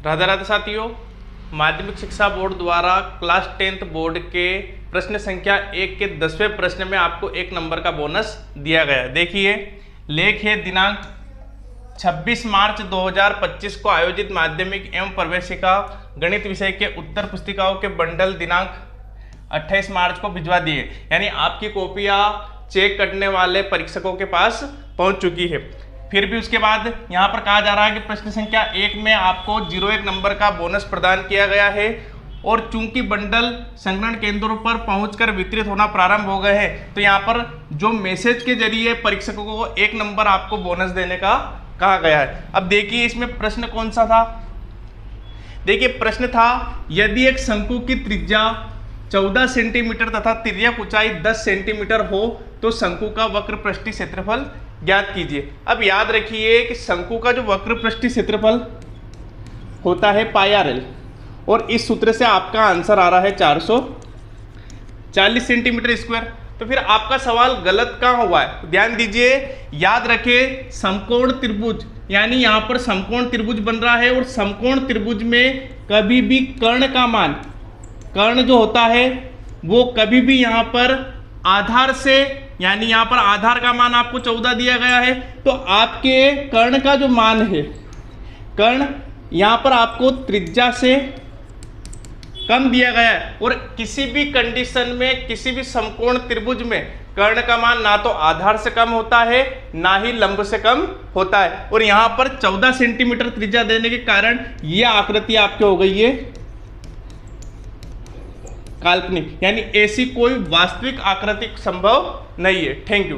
राधे राधे साथियों, माध्यमिक शिक्षा बोर्ड द्वारा क्लास 10th बोर्ड के प्रश्न संख्या 1 के 10वें प्रश्न में आपको 1 नंबर का बोनस दिया गया। देखिए, लेख है दिनांक 26 मार्च 2025 को आयोजित माध्यमिक एवं प्रवेशिका गणित विषय के उत्तर पुस्तिकाओं के बंडल दिनांक 28 मार्च को भिजवा दिए। यानी आपकी कॉपियां चेक करने वाले परीक्षकों के पास पहुंच चुकी है। फिर भी उसके बाद यहाँ पर कहा जा रहा है कि प्रश्न संख्या 1 में आपको 01 नंबर का बोनस प्रदान किया गया है और चूंकि बंडल संग्रहण केंद्रों पर पहुंचकर वितरित होना प्रारंभ हो गए हैं, तो यहाँ पर जो मैसेज के जरिए परीक्षकों को 1 नंबर आपको बोनस देने का कहा गया है। अब देखिए, इसमें प्रश्न कौन सा था। देखिए, प्रश्न था यदि एक शंकु की त्रिज्या 14 सेंटीमीटर तथा तिर्यक ऊंचाई 10 सेंटीमीटर हो तो शंकु का वक्र पृष्ठीय क्षेत्रफल ज्ञात कीजिए। अब याद रखिए कि शंकु का जो वक्र पृष्ठीय क्षेत्रफल होता है पाई आर एल, और इस सूत्र से आपका आंसर आ रहा है 440 सेंटीमीटर स्क्वायर। तो फिर आपका सवाल गलत कहाँ हुआ है, ध्यान दीजिए। याद रखें, समकोण त्रिभुज, यानी यहाँ पर समकोण त्रिभुज बन रहा है और समकोण त्रिभुज में कभी भी कर्ण का मान, कर्ण जो होता है वो कभी भी यहाँ पर आधार से, यानी यहाँ पर आधार का मान आपको 14 दिया गया है, तो आपके कर्ण का जो मान है, कर्ण यहाँ पर आपको त्रिज्या से कम दिया गया है। और किसी भी कंडीशन में, किसी भी समकोण त्रिभुज में कर्ण का मान ना तो आधार से कम होता है ना ही लंब से कम होता है। और यहाँ पर 14 सेंटीमीटर त्रिज्या देने के कारण यह आकृति आपकी हो गई है काल्पनिक, यानी ऐसी कोई वास्तविक आकृति संभव नहीं है। Thank you.